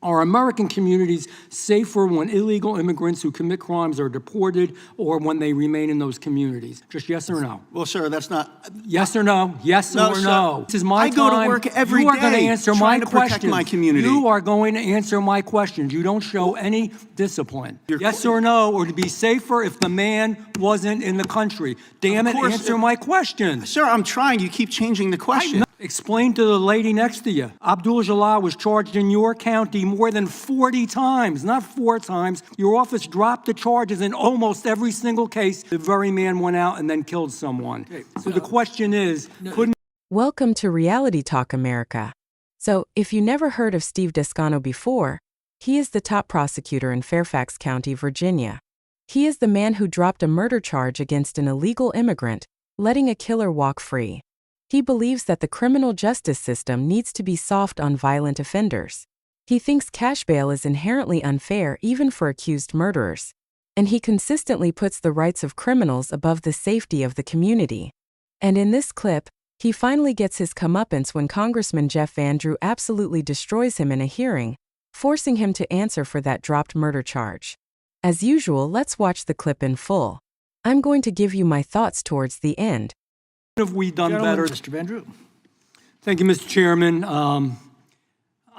Are American communities safer when illegal immigrants who commit crimes are deported or when they remain in those communities? Just yes or no. Well, sir, that's not... Yes or no? Yes no, or sir. no? This is my time. I go to work every You are day going to answer my trying to protect questions. my community. You are going to answer my questions. You don't show any discipline. Yes or no, or to be safer if the man wasn't in the country. Damn it, answer my question. Sir, I'm trying. You keep changing the question. Explain to the lady next to you. Abdul Jalal was charged in your county more than 40 times, not 4 times. Your office dropped the charges in almost every single case. The very man went out and then killed someone. So the question is, Welcome to Reality Talk America. So, if you never heard of Steve Descano before, he is the top prosecutor in Fairfax County, Virginia. He is the man who dropped a murder charge against an illegal immigrant, letting a killer walk free. He believes that the criminal justice system needs to be soft on violent offenders. He thinks cash bail is inherently unfair even for accused murderers. And he consistently puts the rights of criminals above the safety of the community. And in this clip, he finally gets his comeuppance when Congressman Jeff Van Drew absolutely destroys him in a hearing, forcing him to answer for that dropped murder charge. As usual, let's watch the clip in full. I'm going to give you my thoughts towards the end. have we done better? Mr. Van Drew. Thank you, Mr. Chairman.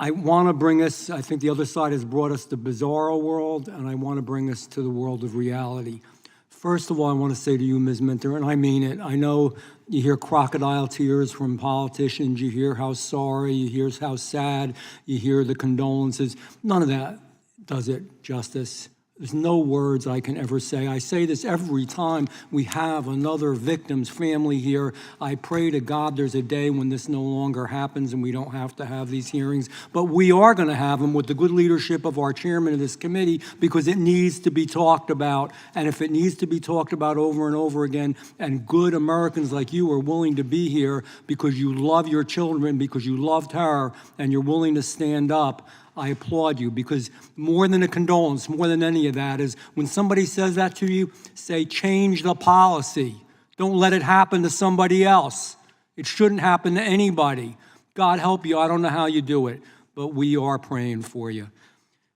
I want to bring us, I think the other side has brought us to bizarro world, and I want to bring us to the world of reality. First of all, I want to say to you, Ms. Minter, and I mean it, I know you hear crocodile tears from politicians, you hear how sorry, you hear how sad, you hear the condolences. None of that does it justice. There's no words I can ever say. I say this every time we have another victim's family here. I pray to God there's a day when this no longer happens and we don't have to have these hearings. But we are going to have them with the good leadership of our chairman of this committee because it needs to be talked about. And if it needs to be talked about over and over again, and good Americans like you are willing to be here because you love your children, because you loved her, and you're willing to stand up, I applaud you, because more than a condolence, more than any of that, is when somebody says that to you, say, change the policy. Don't let it happen to somebody else. It shouldn't happen to anybody. God help you. I don't know how you do it, but we are praying for you.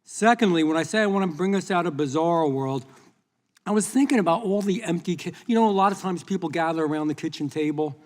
Secondly, when I say I want to bring us out of bizarro world, I was thinking about all the empty, a lot of times people gather around the kitchen table.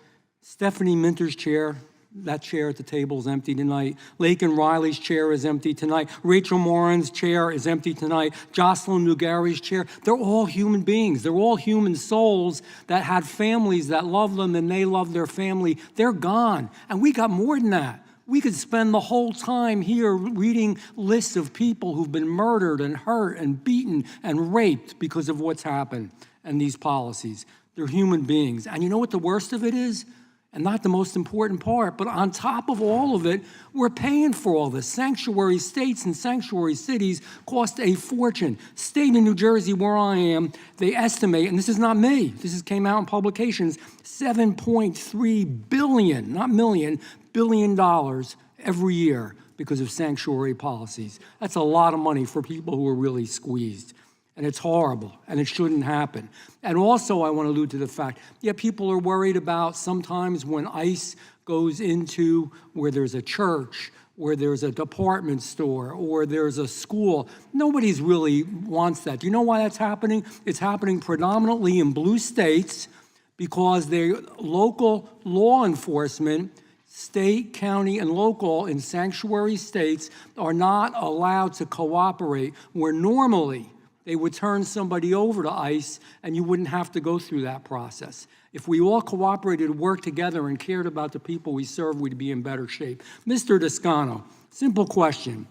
Stephanie Minter's chair, that chair at the table is empty tonight. Lake and Riley's chair is empty tonight. Rachel Morin's chair is empty tonight. Jocelyn Nugari's chair. They're all human beings. They're all human souls that had families that love them and they love their family. They're gone. And we got more than that. We could spend the whole time here reading lists of people who've been murdered and hurt and beaten and raped because of what's happened and these policies. They're human beings. And you know what the worst of it is? And not the most important part, but on top of all of it, we're paying for all this. Sanctuary states and sanctuary cities cost a fortune. State of New Jersey, where I am, they estimate, and this is not me, this came out in publications, $7.3 billion, not million, billion dollars every year because of sanctuary policies. That's a lot of money for people who are really squeezed. And it's horrible, and it shouldn't happen. And also, I want to allude to the fact, people are worried about sometimes when ICE goes into where there's a church, where there's a department store, or there's a school. Nobody's really wants that. Do you know why that's happening? It's happening predominantly in blue states because their local law enforcement, state, county, and local in sanctuary states are not allowed to cooperate where normally they would turn somebody over to ICE and you wouldn't have to go through that process. If we all cooperated, worked together, and cared about the people we serve, we'd be in better shape. Mr. Descano, simple question.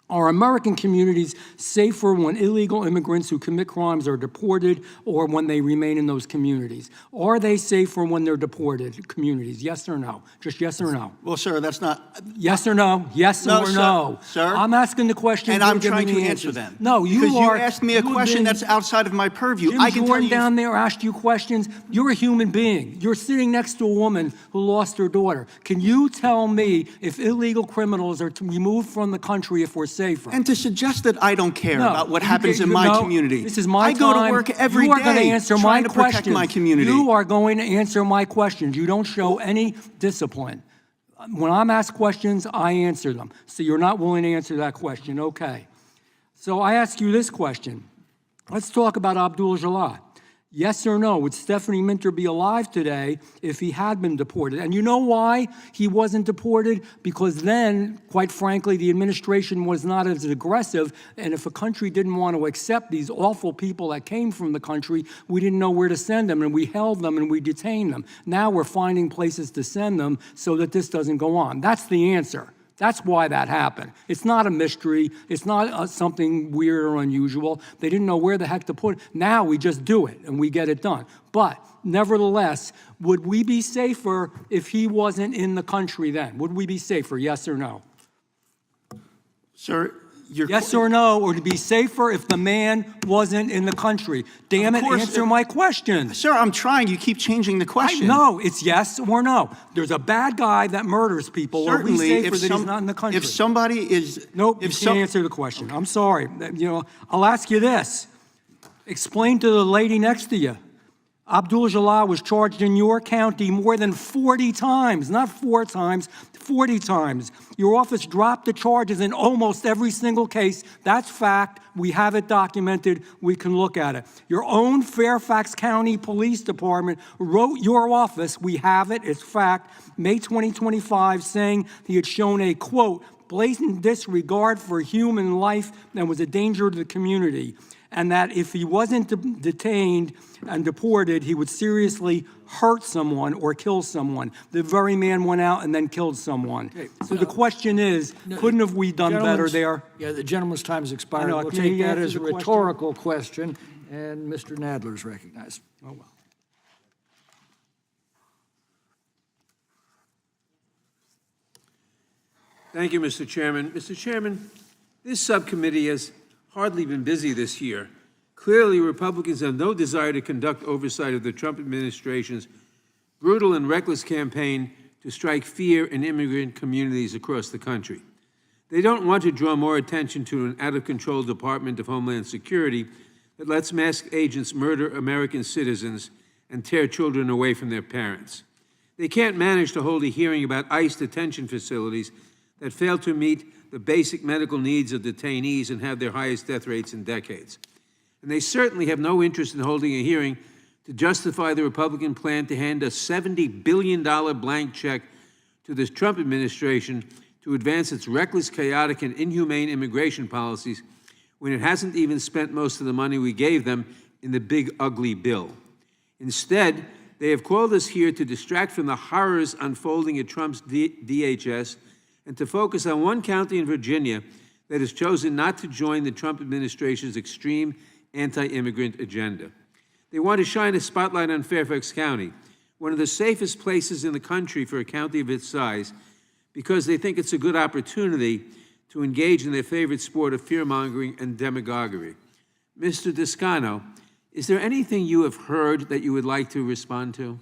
Are American communities safer when illegal immigrants who commit crimes are deported or when they remain in those communities? Are they safer when they're deported communities? Yes or no? Just yes or no? Well, sir, that's not... Yes or no? Yes or no? Sir? I'm asking the question. And I'm trying to answer them. No, you because are... you asked me a question that's outside of my purview. Jim I can Jordan tell you... down there asked you questions. You're a human being. You're sitting next to a woman who lost her daughter. Can you tell me if illegal criminals are removed from the country if we're safer? And to suggest that I don't care about what happens in my community. This is my time. I go to work every day trying to protect my community. You are going to answer my questions. You don't show any discipline. When I'm asked questions, I answer them. So you're not willing to answer that question, okay. So I ask you this question. Let's talk about Abdul Jalal. Yes or no, would Stephanie Minter be alive today if he had been deported? And you know why he wasn't deported? Because then, quite frankly, the administration was not as aggressive, and if a country didn't want to accept these awful people that came from the country, we didn't know where to send them, and we held them and we detained them. Now we're finding places to send them so that this doesn't go on. That's the answer. That's why that happened. It's not a mystery. It's not something weird or unusual. They didn't know where the heck to put it. Now we just do it and we get it done. But nevertheless, would we be safer if he wasn't in the country then? Would we be safer, yes or no? Sir, yes or no, or to be safer if the man wasn't in the country? Damn it, answer my question. Sir, I'm trying. You keep changing the question. No, it's yes or no. There's a bad guy that murders people. Are we safer that he's not in the country? If somebody is... Nope, you can't answer the question. I'm sorry. I'll ask you this. Explain to the lady next to you. Abdul Jalal was charged in your county more than 40 times, not 4 times, 40 times. Your office dropped the charges in almost every single case. That's fact. We have it documented. We can look at it. Your own Fairfax County Police Department wrote your office, we have it, it's fact, May 2025, saying he had shown a, quote, blatant disregard for human life and was a danger to the community, and that if he wasn't detained and deported, he would seriously hurt someone or kill someone. The very man went out and then killed someone. Okay, so the question is, couldn't have we done better there? Yeah, the gentleman's time has expired. We'll take that as a rhetorical question, and Mr. Nadler is recognized. Oh, well. Thank you, Mr. Chairman. Mr. Chairman, this subcommittee has hardly been busy this year. Clearly, Republicans have no desire to conduct oversight of the Trump administration's brutal and reckless campaign to strike fear in immigrant communities across the country. They don't want to draw more attention to an out-of-control Department of Homeland Security that lets masked agents murder American citizens and tear children away from their parents. They can't manage to hold a hearing about ICE detention facilities that fail to meet the basic medical needs of detainees and have their highest death rates in decades. And they certainly have no interest in holding a hearing to justify the Republican plan to hand a $70 billion blank check to the Trump administration to advance its reckless, chaotic, and inhumane immigration policies when it hasn't even spent most of the money we gave them in the big, ugly bill. Instead, they have called us here to distract from the horrors unfolding at Trump's DHS and to focus on one county in Virginia that has chosen not to join the Trump administration's extreme anti-immigrant agenda. They want to shine a spotlight on Fairfax County, one of the safest places in the country for a county of its size, because they think it's a good opportunity to engage in their favorite sport of fear-mongering and demagoguery. Mr. Descano, is there anything you have heard that you would like to respond to?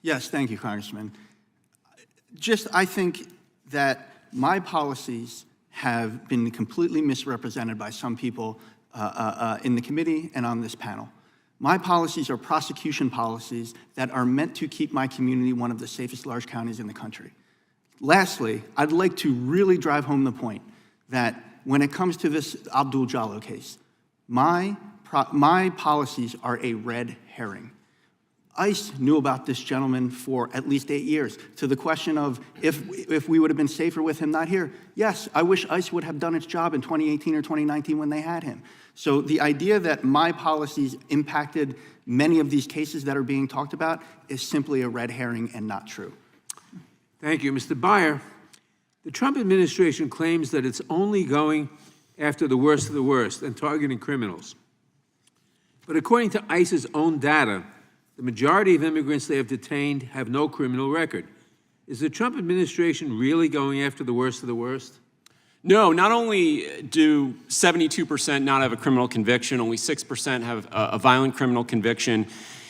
Yes, thank you, Congressman. I think that my policies have been completely misrepresented by some people in the committee and on this panel. My policies are prosecution policies that are meant to keep my community one of the safest large counties in the country. Lastly, I'd like to really drive home the point that when it comes to this Abdul Jalal case, my policies are a red herring. ICE knew about this gentleman for at least 8 years. To the question of if we would have been safer with him not here, yes, I wish ICE would have done its job in 2018 or 2019 when they had him. So the idea that my policies impacted many of these cases that are being talked about is simply a red herring and not true. Thank you. Mr. Beyer, the Trump administration claims that it's only going after the worst of the worst and targeting criminals. But according to ICE's own data, the majority of immigrants they have detained have no criminal record. Is the Trump administration really going after the worst of the worst? No, not only do 72% not have a criminal conviction, only 6% have a violent criminal conviction.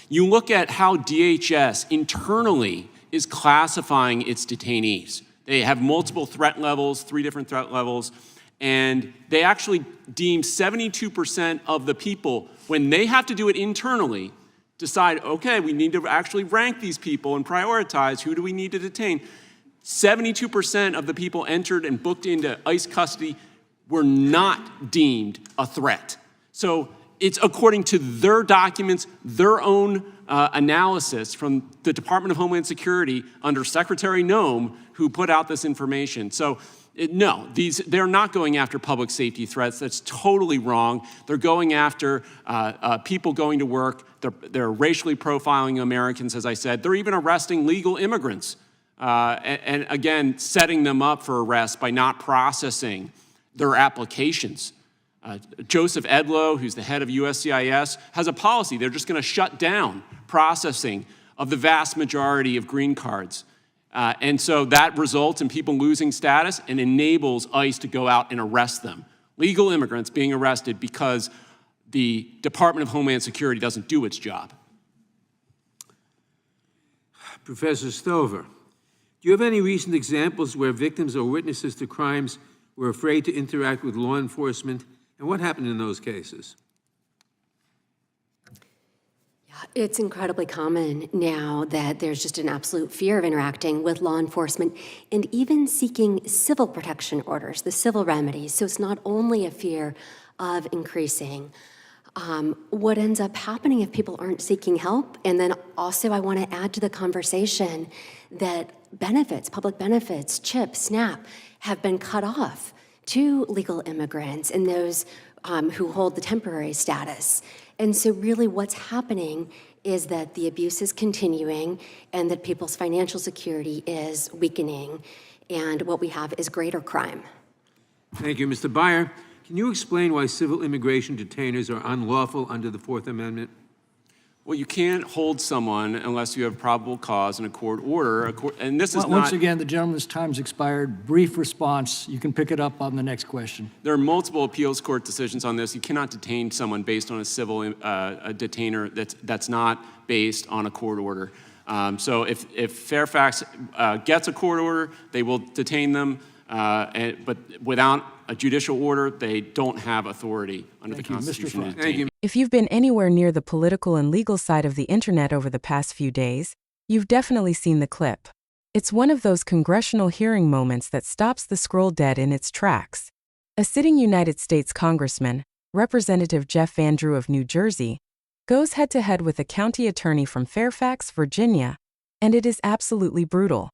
You look at how DHS internally is classifying its detainees. They have multiple threat levels, 3 different threat levels, and they actually deem 72% of the people, when they have to do it internally, decide, okay, we need to actually rank these people and prioritize who do we need to detain. 72% of the people entered and booked into ICE custody were not deemed a threat. So it's according to their documents, their own analysis from the Department of Homeland Security under Secretary Noem, who put out this information. So no, they're not going after public safety threats. That's totally wrong. They're going after people going to work. They're racially profiling Americans, as I said. They're even arresting legal immigrants. And again, setting them up for arrest by not processing their applications. Joseph Edlow, who's the head of USCIS, has a policy. They're just going to shut down processing of the vast majority of green cards. And so that results in people losing status and enables ICE to go out and arrest them. Legal immigrants being arrested because the Department of Homeland Security doesn't do its job. Professor Stover, do you have any recent examples where victims or witnesses to crimes were afraid to interact with law enforcement, and what happened in those cases? It's incredibly common now that there's just an absolute fear of interacting with law enforcement and even seeking civil protection orders, the civil remedies. So it's not only a fear of increasing. What ends up happening if people aren't seeking help, and then also I want to add to the conversation that benefits, public benefits, CHIP, SNAP, have been cut off to legal immigrants and those who hold the temporary status. And so really what's happening is that the abuse is continuing and that people's financial security is weakening, and what we have is greater crime. Thank you. Mr. Byer, can you explain why civil immigration detainers are unlawful under the Fourth Amendment? Well, you can't hold someone unless you have probable cause in a court order. And this is not... Once again, the gentleman's time's expired. Brief response. You can pick it up on the next question. There are multiple appeals court decisions on this. You cannot detain someone based on a civil detainer that's not based on a court order. So if Fairfax gets a court order, they will detain them. But without a judicial order, they don't have authority under the Constitution to detain. Thank you. If you've been anywhere near the political and legal side of the internet over the past few days, you've definitely seen the clip. It's one of those congressional hearing moments that stops the scroll dead in its tracks. A sitting United States Congressman, Representative Jeff Van Drew of New Jersey, goes head-to-head with a county attorney from Fairfax, Virginia, and it is absolutely brutal.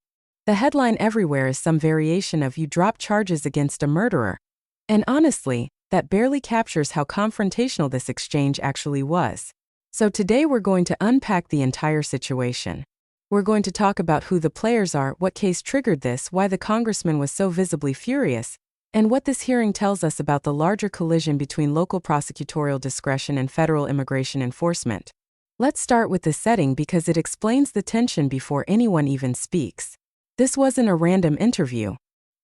The headline everywhere is some variation of "You drop charges against a murderer." And honestly, that barely captures how confrontational this exchange actually was. So today we're going to unpack the entire situation. We're going to talk about who the players are, what case triggered this, why the congressman was so visibly furious, and what this hearing tells us about the larger collision between local prosecutorial discretion and federal immigration enforcement. Let's start with the setting because it explains the tension before anyone even speaks. This wasn't a random interview.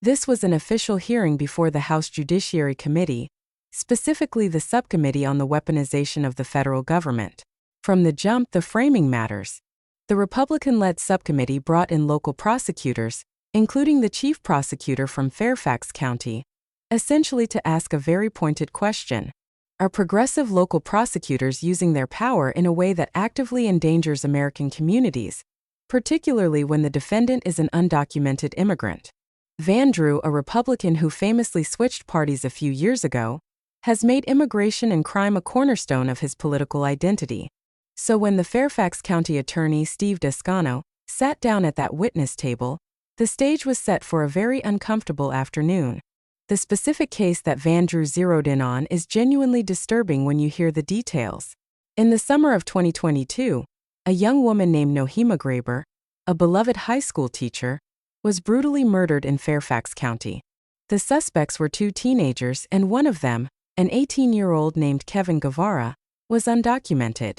This was an official hearing before the House Judiciary Committee, specifically the Subcommittee on the Weaponization of the Federal Government. From the jump, the framing matters. The Republican-led subcommittee brought in local prosecutors, including the chief prosecutor from Fairfax County, essentially to ask a very pointed question. Are progressive local prosecutors using their power in a way that actively endangers American communities, particularly when the defendant is an undocumented immigrant? Van Drew, a Republican who famously switched parties a few years ago, has made immigration and crime a cornerstone of his political identity. So when the Fairfax County Attorney Steve Descano sat down at that witness table, the stage was set for a very uncomfortable afternoon. The specific case that Van Drew zeroed in on is genuinely disturbing when you hear the details. In the summer of 2022, a young woman named Nohema Graber, a beloved high school teacher, was brutally murdered in Fairfax County. The suspects were two teenagers, and one of them, an 18-year-old named Kevin Guevara, was undocumented.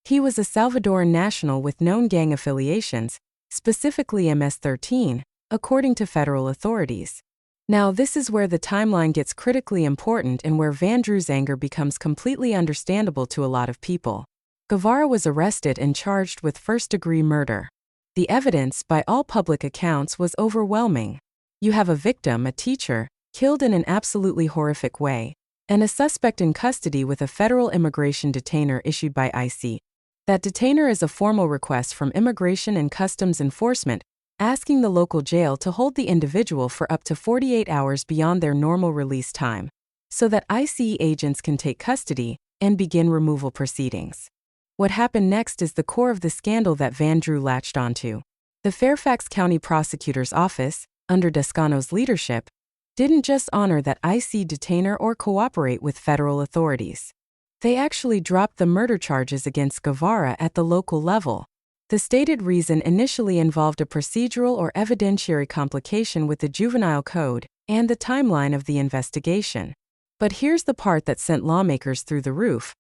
He was a Salvadoran national with known gang affiliations, specifically MS-13, according to federal authorities. Now, this is where the timeline gets critically important and where Van Drew's anger becomes completely understandable to a lot of people. Guevara was arrested and charged with first-degree murder. The evidence, by all public accounts, was overwhelming. You have a victim, a teacher, killed in an absolutely horrific way, and a suspect in custody with a federal immigration detainer issued by ICE. That detainer is a formal request from Immigration and Customs Enforcement asking the local jail to hold the individual for up to 48 hours beyond their normal release time, so that ICE agents can take custody and begin removal proceedings. What happened next is the core of the scandal that Van Drew latched onto. The Fairfax County Prosecutor's Office, under Descano's leadership, didn't just honor that ICE detainer or cooperate with federal authorities. They actually dropped the murder charges against Guevara at the local level. The stated reason initially involved a procedural or evidentiary complication with the juvenile code and the timeline of the investigation. But here's the part that sent lawmakers through the roof.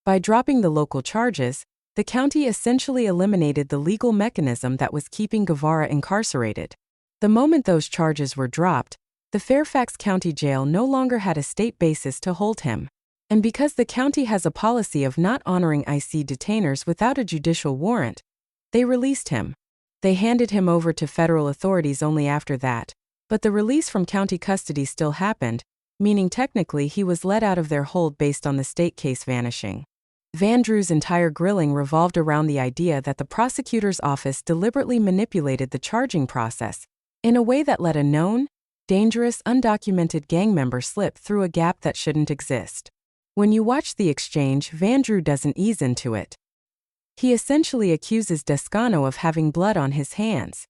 By dropping the local charges, the county essentially eliminated the legal mechanism that was keeping Guevara incarcerated. The moment those charges were dropped, the Fairfax County Jail no longer had a state basis to hold him. And because the county has a policy of not honoring ICE detainers without a judicial warrant, they released him. They handed him over to federal authorities only after that, but the release from county custody still happened, meaning technically he was let out of their hold based on the state case vanishing. Van Drew's entire grilling revolved around the idea that the prosecutor's office deliberately manipulated the charging process in a way that let a known, dangerous, undocumented gang member slip through a gap that shouldn't exist. When you watch the exchange, Van Drew doesn't ease into it. He essentially accuses Descano of having blood on his hands.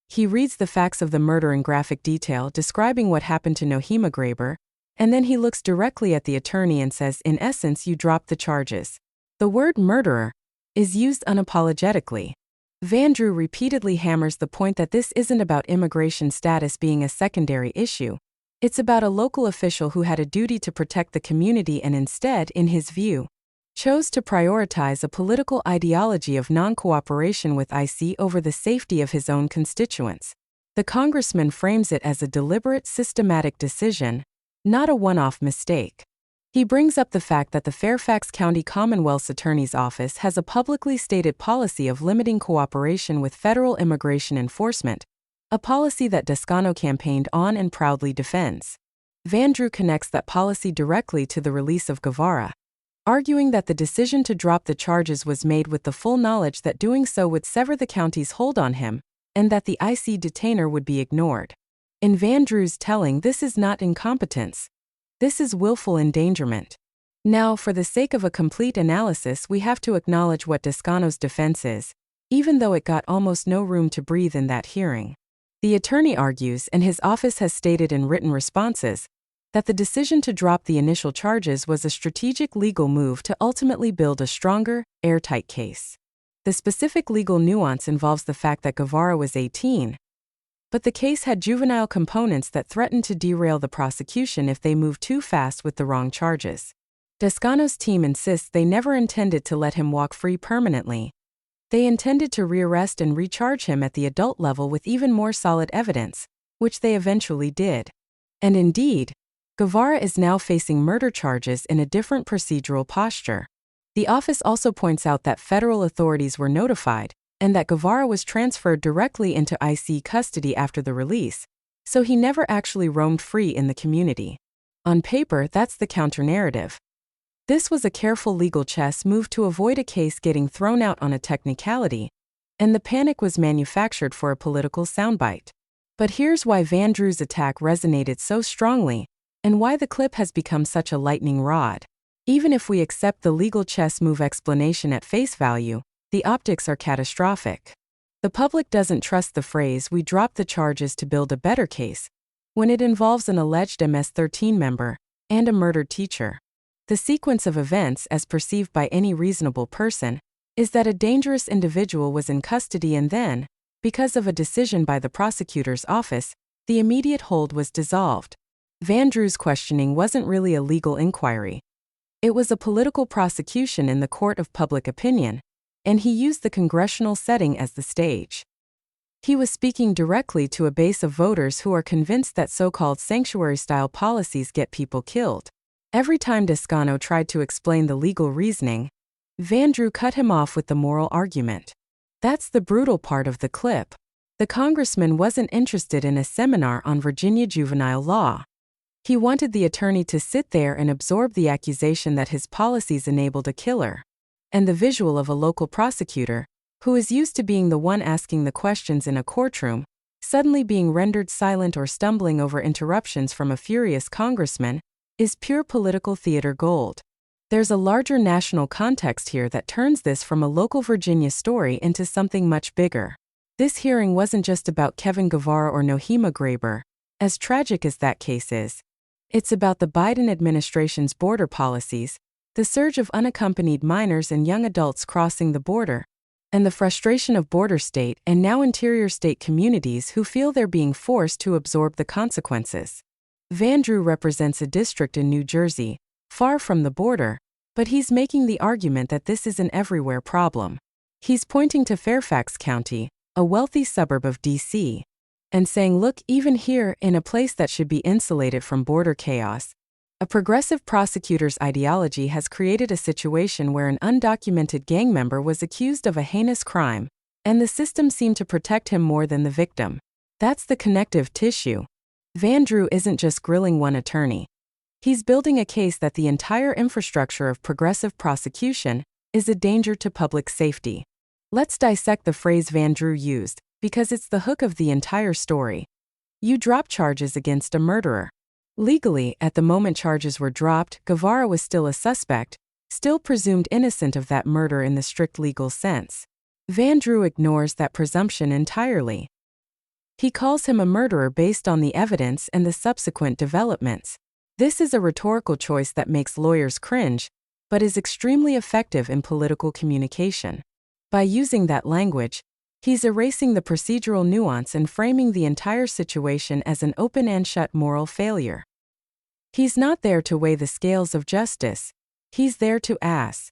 He reads the facts of the murder in graphic detail, describing what happened to Nohema Graber, and then he looks directly at the attorney and says, in essence, you dropped the charges. The word murderer is used unapologetically. Van Drew repeatedly hammers the point that this isn't about immigration status being a secondary issue. It's about a local official who had a duty to protect the community and instead, in his view, chose to prioritize a political ideology of non-cooperation with ICE over the safety of his own constituents. The congressman frames it as a deliberate, systematic decision, not a one-off mistake. He brings up the fact that the Fairfax County Commonwealth's Attorney's Office has a publicly stated policy of limiting cooperation with federal immigration enforcement, a policy that Descano campaigned on and proudly defends. Van Drew connects that policy directly to the release of Guevara, arguing that the decision to drop the charges was made with the full knowledge that doing so would sever the county's hold on him, and that the ICE detainer would be ignored. In Van Drew's telling, this is not incompetence. This is willful endangerment. Now, for the sake of a complete analysis, we have to acknowledge what Descano's defense is, even though it got almost no room to breathe in that hearing. The attorney argues, and his office has stated in written responses, that the decision to drop the initial charges was a strategic legal move to ultimately build a stronger, airtight case. The specific legal nuance involves the fact that Guevara was 18, but the case had juvenile components that threatened to derail the prosecution if they moved too fast with the wrong charges. Descano's team insists they never intended to let him walk free permanently. They intended to rearrest and recharge him at the adult level with even more solid evidence, which they eventually did. And indeed, Guevara is now facing murder charges in a different procedural posture. The office also points out that federal authorities were notified, and that Guevara was transferred directly into ICE custody after the release, so he never actually roamed free in the community. On paper, that's the counter-narrative. This was a careful legal chess move to avoid a case getting thrown out on a technicality, and the panic was manufactured for a political soundbite. But here's why Van Drew's attack resonated so strongly, and why the clip has become such a lightning rod. Even if we accept the legal chess move explanation at face value, the optics are catastrophic. The public doesn't trust the phrase, "we dropped the charges to build a better case," when it involves an alleged MS-13 member and a murdered teacher. The sequence of events, as perceived by any reasonable person, is that a dangerous individual was in custody and then, because of a decision by the prosecutor's office, the immediate hold was dissolved. Van Drew's questioning wasn't really a legal inquiry. It was a political prosecution in the court of public opinion, and he used the congressional setting as the stage. He was speaking directly to a base of voters who are convinced that so-called sanctuary-style policies get people killed. Every time Descano tried to explain the legal reasoning, Van Drew cut him off with the moral argument. That's the brutal part of the clip. The congressman wasn't interested in a seminar on Virginia juvenile law. He wanted the attorney to sit there and absorb the accusation that his policies enabled a killer. And the visual of a local prosecutor, who is used to being the one asking the questions in a courtroom, suddenly being rendered silent or stumbling over interruptions from a furious congressman, is pure political theater gold. There's a larger national context here that turns this from a local Virginia story into something much bigger. This hearing wasn't just about Kevin Guevara or Nohema Graber, as tragic as that case is. It's about the Biden administration's border policies, the surge of unaccompanied minors and young adults crossing the border, and the frustration of border state and now interior state communities who feel they're being forced to absorb the consequences. Van Drew represents a district in New Jersey, far from the border, but he's making the argument that this is an everywhere problem. He's pointing to Fairfax County, a wealthy suburb of D.C., and saying, look, even here, in a place that should be insulated from border chaos, a progressive prosecutor's ideology has created a situation where an undocumented gang member was accused of a heinous crime, and the system seemed to protect him more than the victim. That's the connective tissue. Van Drew isn't just grilling one attorney. He's building a case that the entire infrastructure of progressive prosecution is a danger to public safety. Let's dissect the phrase Van Drew used, because it's the hook of the entire story. You drop charges against a murderer. Legally, at the moment charges were dropped, Guevara was still a suspect, still presumed innocent of that murder in the strict legal sense. Van Drew ignores that presumption entirely. He calls him a murderer based on the evidence and the subsequent developments. This is a rhetorical choice that makes lawyers cringe, but is extremely effective in political communication. By using that language, he's erasing the procedural nuance and framing the entire situation as an open and shut moral failure. He's not there to weigh the scales of justice. He's there to ask,